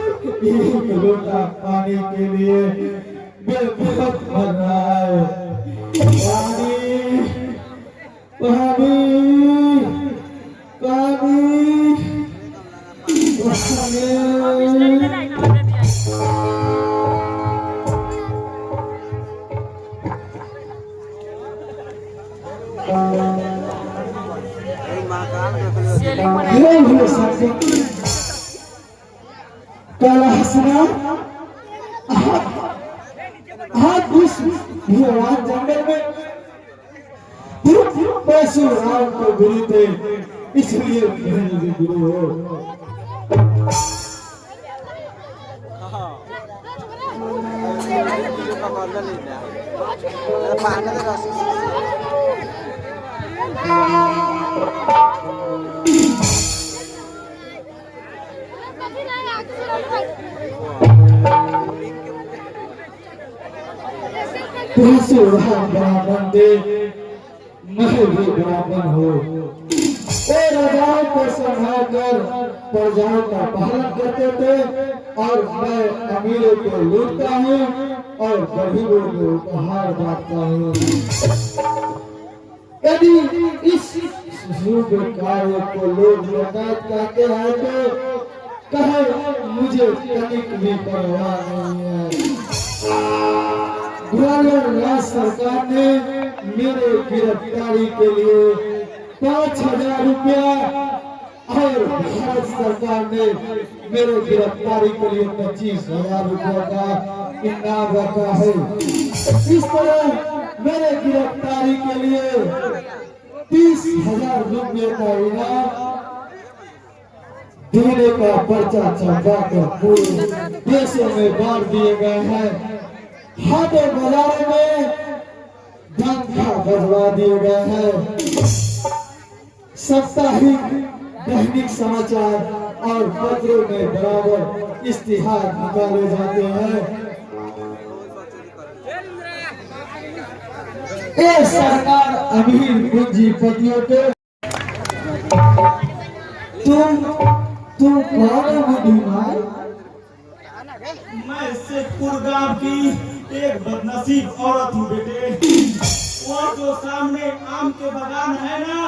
एक लोटा पानी के लिए बेखौफ मर रहा है। पानी पानी पानी काला हसना आप उस भगवान जंगल में परशुराम को गुरु थे, इसलिए गुरु हो। परशुराम ब्राह्मण थे, मैं भी ब्राह्मण हो। राजाओं को संभालकर प्रजाओं का पालन करते थे और मैं अमीरों को लूटता हूँ और गरीबों को उपहार बांटता हूँ। यदि इस शुभ कार्य को लोग नकात कहते हैं तो कहे मुझे तनिक भी परवाह नहीं है। ग्वालियर राज्य सरकार ने मेरे गिरफ्तारी के लिए 5,000 रुपया और भारत सरकार ने मेरे गिरफ्तारी के लिए 25,000 रुपये का इनाम रखा है। इस तरह मेरे गिरफ्तारी के लिए 30,000 रुपये का इनाम देने का पर्चा छपा कर पूरे देशों में बांट दिए गए हैं। हाटों बाजारों में डंका बजवा दिए गए हैं। साप्ताहिक दैनिक समाचार और पत्रों में बराबर इश्तिहार निकाले जाते हैं। ये सरकार अमीर पूंजीपतियों के तुम कौन हो बुद्धिमान? मैं शेखपुर गांव की एक बदनसीब औरत हूँ बेटे। वो जो सामने आम के बागान है ना,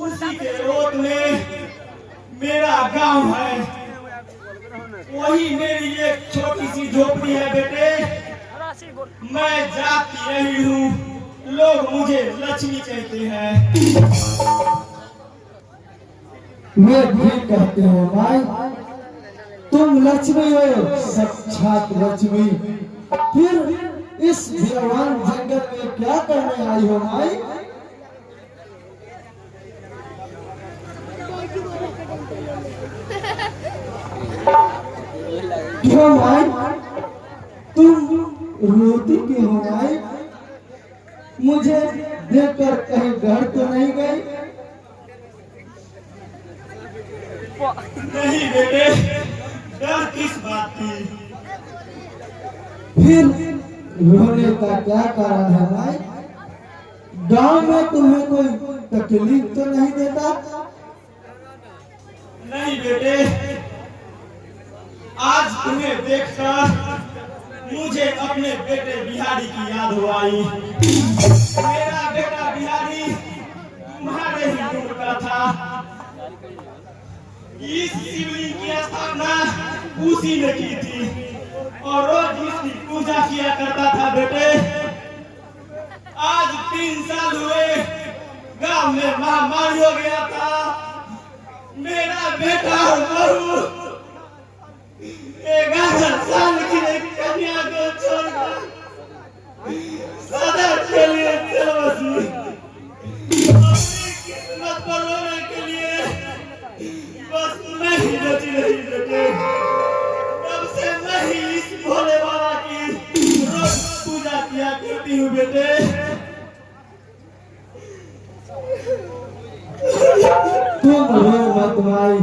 उसी के रोड में मेरा गांव है। वही मेरी एक छोटी सी झोपड़ी है बेटे। मैं जाती यही हूँ, लोग मुझे लक्ष्मी कहते हैं। मैं भी कहते हो भाई, तुम लक्ष्मी हो, साक्षात लक्ष्मी। फिर इस भगवान जंगल में क्या करने आई हो भाई? क्यों भाई, तुम रोती क्यों हो भाई? मुझे देखकर कहीं घर तो नहीं गई? नहीं बेटे, डर किस बात की? फिर रोने का क्या कारण है भाई? गांव में तुम्हें कोई तकलीफ तो नहीं देता? नहीं बेटे, आज तुम्हें देखकर मुझे अपने बेटे बिहारी की याद हो आई। मेरा बेटा बिहारी तुम्हारे ही दूर का था। इस शिवलिंग की स्थापना उसी ने की थी और रोज इसकी पूजा किया करता था बेटे। आज 3 साल हुए, गांव में महामारी हो गया था। मेरा बेटा और बहू 11 साल की एक कन्या को छोड़कर सदा के लिए चल बसी। अपनी किस्मत पर रोने के लिए बस मैं ही बची रही बेटे। तब से मैं ही इस भोले बाबा की रोज पूजा किया करती हूँ बेटे। तुम रो मत भाई,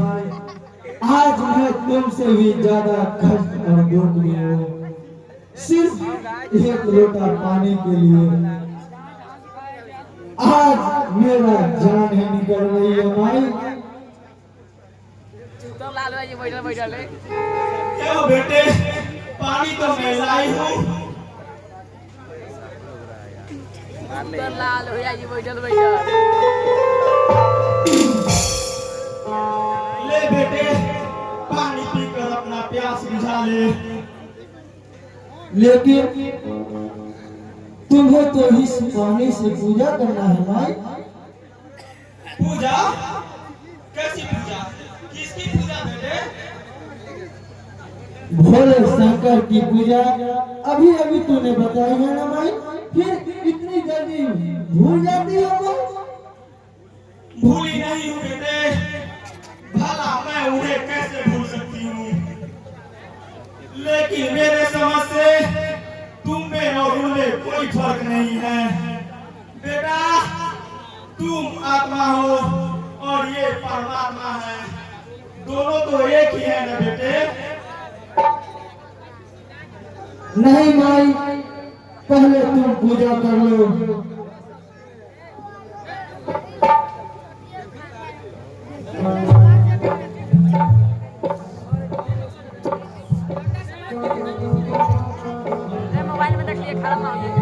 आज मैं तुमसे भी ज्यादा कष्ट और दुख में हूँ। सिर्फ एक लोटा पानी के लिए आज मेरा जान ही निकल रही है भाई। क्यों बेटे, पानी तो मैं लाई हूँ। लाल हो जाएगी बैठल बैठल। ले बेटे, पानी पीकर अपना प्यास बुझा ले। लेकिन तुम्हें तो इस पानी से पूजा करना है भाई। पूजा? कैसी पूजा? किसकी पूजा बेटे? भोले शंकर की पूजा। अभी अभी तूने बताई है ना भाई, फिर इतनी जल्दी भूल जाती हो? भूली नहीं हूँ बेटे, भला मैं उन्हें कैसे भूल सकती हूँ। लेकिन मेरे समझ से तुम में और उनमें कोई फर्क नहीं है बेटा। तुम आत्मा हो और ये परमात्मा है, दोनों तो एक ही है ना बेटे। नहीं भाई, पहले तुम पूजा कर लो। मोबाइल में देख लिए खराब ना हो जाए।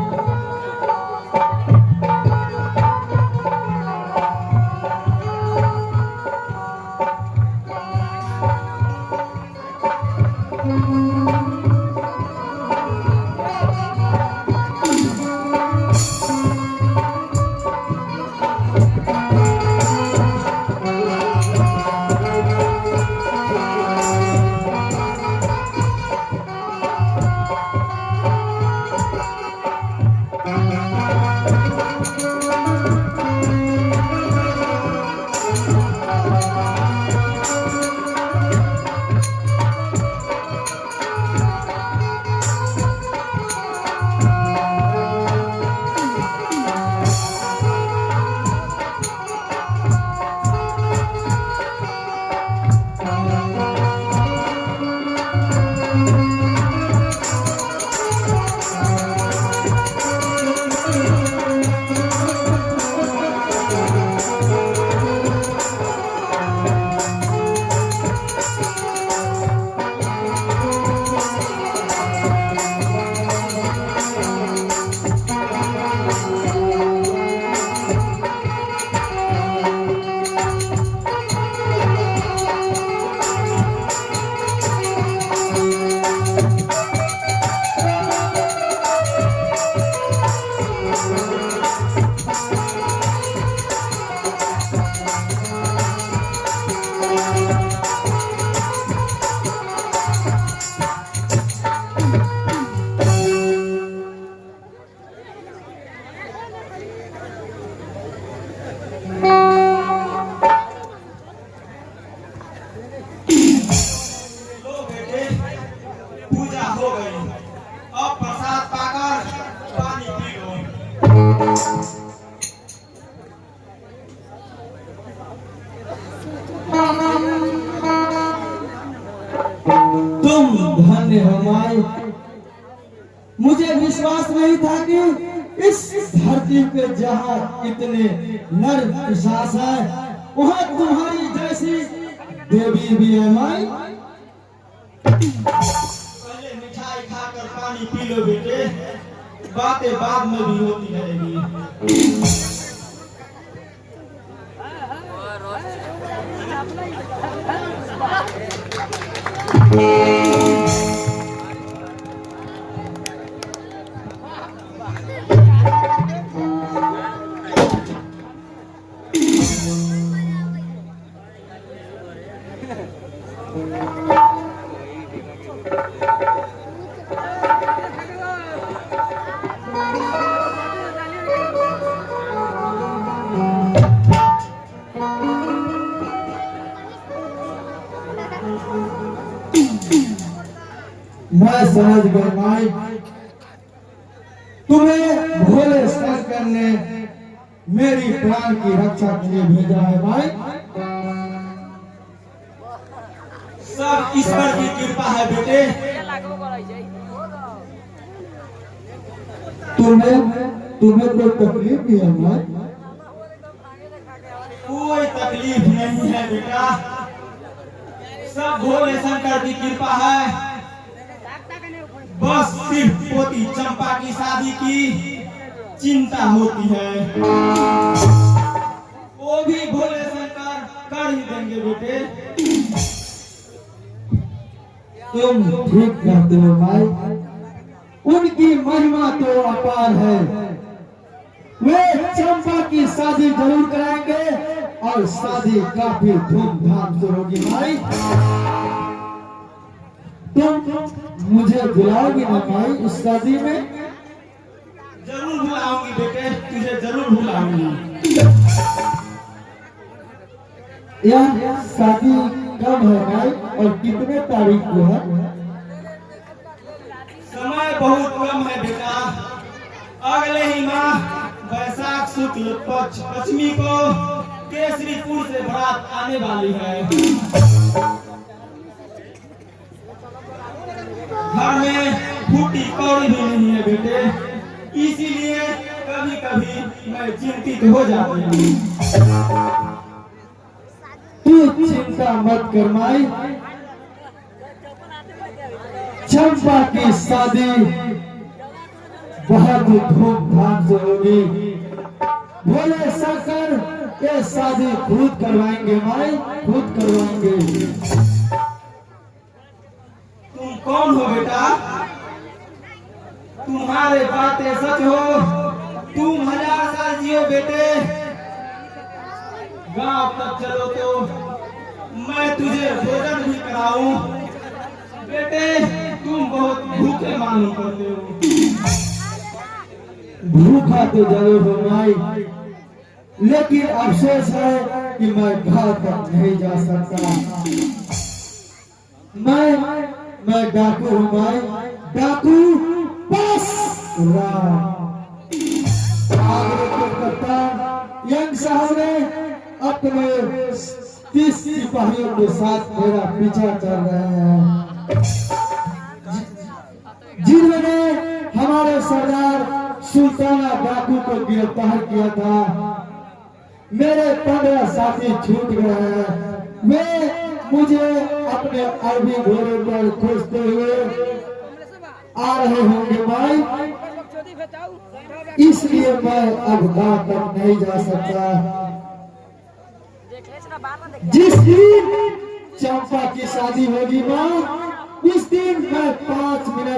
तुम धन्य हो माई। मुझे विश्वास नहीं था कि इस धरती पे जहाँ इतने नर पिशाच है, वहाँ तुम्हारी जैसी देवी भी है माई। पहले मिठाई खाकर पानी पी लो बेटे, बातें बाद में भी होती रहेगी। मैं समझ गई माई, तुम्हें भोले शंकर ने मेरी प्राण की रक्षा के लिए भेजा है माई। सब ईश्वर की कृपा है बेटे। तुम्हें कोई तकलीफ भी है माई? कोई तकलीफ नहीं है बेटा, सब भोले शंकर की कृपा है। बस सिर्फ पोती चंपा की शादी की चिंता होती है, वो भी भोले शंकर कर ही देंगे बेटे। तुम ठीक कहते हो भाई, उनकी महिमा तो अपार है। वे चंपा की शादी जरूर कराएंगे और शादी काफी धूमधाम से होगी भाई। तुम मुझे बुलाओगी ना भाई इस शादी में? जरूर बुलाऊंगी बेटे, तुझे जरूर बुलाऊंगी। यह शादी कब है भाई और कितने तारीख को है? समय बहुत कम है बेटा, अगले ही माह वैशाख शुक्ल पक्ष पश्चिमी को केसरीपुर से बारात आने वाली है। घर में फूटी कौड़ी भी नहीं है बेटे, इसीलिए कभी कभी मैं चिंतित हो जाती हूँ। तू चिंता मत कर माई, चंपा की शादी बहुत धूमधाम से होगी। भोले शंकर ये शादी खुद करवाएंगे माई, खुद करवाएंगे। तुम कौन हो बेटा? तुम्हारे बातें सच हो, तुम 1000 साल जियो बेटे। गांव तक चलो तो मैं तुझे भोजन भी कराऊं। बेटे तुम बहुत भूखे मालूम करते हो। भूखा तो जरूर हो माई, लेकिन अफसोस है कि मैं घर तक नहीं जा सकता। मैं डाकू हूँ माई, डाकू बस आगरे के कप्तान यंग साहब ने अपने 30 सिपाहियों के साथ मेरा पीछा कर रहे हैं, जिन्होंने हमारे सरदार सुल्ताना डाकू को गिरफ्तार किया था। मेरे 15 साथी छूट गए हैं। वे मुझे अपने अरबी घोड़े पर खोजते हुए आ रहे होंगे भाई, इसलिए मैं अब गांव तक नहीं जा सकता। जिस दिन चंपा की शादी होगी माँ, उस दिन मैं 5 मिनट